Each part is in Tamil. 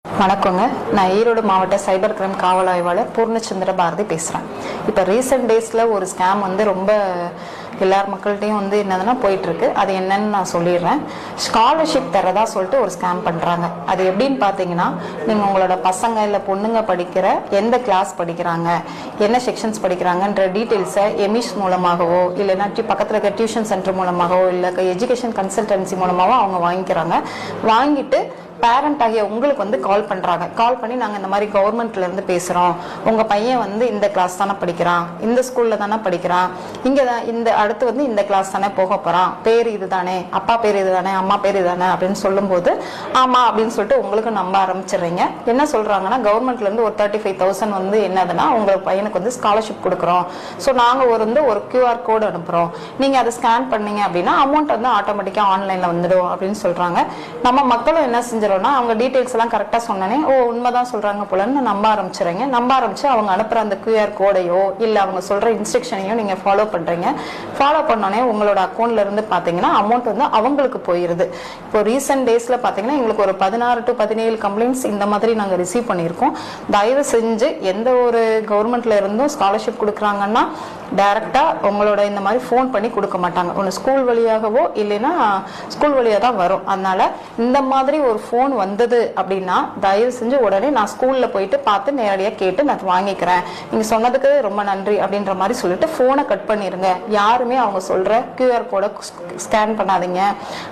வணக்கங்க. நான் ஈரோடு மாவட்ட சைபர் கிரைம் காவல் ஆய்வாளர் பூர்ணச்சந்திர பாரதி பேசுகிறேன். இப்போ ரீசெண்ட் டேஸில் ஒரு ஸ்கேம் ரொம்ப எல்லார் மக்கள்கிட்டையும் என்னதுன்னா போயிட்டுருக்கு. அது என்னன்னு நான் சொல்லிடுறேன். ஸ்காலர்ஷிப் தரதா சொல்லிட்டு ஒரு ஸ்கேம் பண்ணுறாங்க. அது எப்படின்னு பார்த்தீங்கன்னா, நீங்கள் உங்களோட பசங்க இல்லை பொண்ணுங்க படிக்கிற எந்த கிளாஸ் படிக்கிறாங்க, என்ன செக்ஷன்ஸ் படிக்கிறாங்கன்ற டீட்டெயில்ஸை எமிஸ் மூலமாகவோ இல்லைன்னா பக்கத்தில் இருக்க டியூஷன் சென்டர் மூலமாகவோ இல்லை எஜுகேஷன் கன்சல்டன்சி மூலமாகவோ அவங்க வாங்கிக்கிறாங்க. வாங்கிட்டு பேரண்ட் ஆகிய உங்களுக்கு கால் பண்றாங்க. கால் பண்ணி நாங்கள் இந்த மாதிரி கவர்மெண்ட்ல இருந்து பேசுறோம், உங்க பையன் இந்த கிளாஸ் தானே படிக்கிறான், இந்த ஸ்கூல்ல தானே படிக்கிறான், இங்க தான் இந்த அடுத்து இந்த கிளாஸ் தானே போக போறான், பேர் இதுதானே, அப்பா பேர் இதுதானே, அம்மா பேர் இதுதானே அப்படின்னு சொல்லும்போது ஆமா அப்படின்னு சொல்லிட்டு உங்களுக்கு நம்ப ஆரம்பிச்சிடுறீங்க. என்ன சொல்றாங்கன்னா, கவர்மெண்ட்ல இருந்து ஒரு 35,000 என்னதுன்னா உங்க பையனுக்கு ஸ்காலர்ஷிப் கொடுக்குறோம். ஸோ நாங்க ஒரு QR கோடு அனுப்புறோம், நீங்க அதை ஸ்கேன் பண்ணீங்க அப்படின்னா அமௌண்ட் ஆட்டோமேட்டிக்கா ஆன்லைன்ல வந்துடும் அப்படின்னு சொல்றாங்க. நம்ம மக்களும் என்ன செஞ்சிடும், அவங்க டீடைல்ஸ் எல்லாம் கரெக்டா சொன்னனே, ஓ உண்மைதான் சொல்றாங்க போலன்னு நம்ப ஆரம்பிச்சுறீங்க. நம்ப ஆரம்பிச்சு அவங்க அனுப்புற அந்த QR கோடையோ இல்ல அவங்க சொல்ற இன்ஸ்ட்ரக்ஷனையும் நீங்க ஃபாலோ பண்றீங்க. ஃபாலோ பண்ணோடனே உங்களோட அக்கௌண்ட்ல இருந்து பாத்தீங்கன்னா அமௌண்ட் அவங்களுக்கு போயிருது. இப்போ ரீசெண்ட் டேஸ்ல பாத்தீங்கன்னா எங்களுக்கு ஒரு 16 to 17 கம்ப்ளைண்ட்ஸ் இந்த மாதிரி நாங்க ரிசீவ் பண்ணியிருக்கோம். தயவு செஞ்சு எந்த ஒரு கவர்மெண்ட்ல இருந்தும் ஸ்காலர்ஷிப் கொடுக்குறாங்கன்னா டைரக்டா உங்களோட இந்த மாதிரி ஃபோன் பண்ணி கொடுக்க மாட்டாங்க. ஒன்று ஸ்கூல் வழியாகவோ இல்லைன்னா ஸ்கூல் வழியாக தான் வரும். அதனால இந்த மாதிரி ஒரு ஃபோன் வந்தது அப்படின்னா தயவு செஞ்சு உடனே நான் ஸ்கூல்ல போயிட்டு பார்த்து நேரடியாக கேட்டு நான் வாங்கிக்கிறேன், நீங்க சொன்னதுக்கு ரொம்ப நன்றி அப்படின்ற மாதிரி சொல்லிட்டு ஃபோனை கட் பண்ணிருங்க. யாருமே அவங்க சொல்ற QR கோடை ஸ்கேன் பண்ணாதீங்க.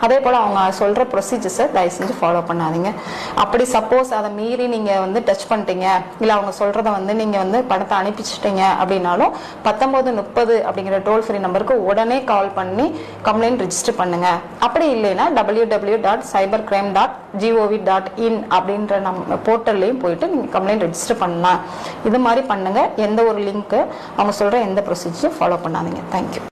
அதே போல அவங்க சொல்ற ப்ரொசீஜர்ஸை தயவு செஞ்சு ஃபாலோ பண்ணாதீங்க. அப்படி சப்போஸ் அதை மீறி நீங்க டச் பண்ணிட்டீங்க இல்லை அவங்க சொல்றத நீங்க பணத்தை அனுப்பிச்சிட்டீங்க அப்படின்னாலும் 1930 அப்படிங்கிற டோல் ஃப்ரீ நம்பருக்கு உடனே கால் பண்ணி கம்ப்ளைண்ட் ரெஜிஸ்டர் பண்ணுங்க. அப்படி இல்லைன்னா www.cybercrime.gov.in அப்படின்ற நம்ம போர்ட்டல்லையும் போயிட்டு நீங்க கம்ப்ளைண்ட் ரெஜிஸ்டர் பண்ணலாம். இது மாதிரி பண்ணுங்க. எந்த ஒரு லிங்க் அவங்க சொல்ற எந்த ப்ரொசீஜர் ஃபாலோ பண்ணாதீங்க. தேங்க்யூ.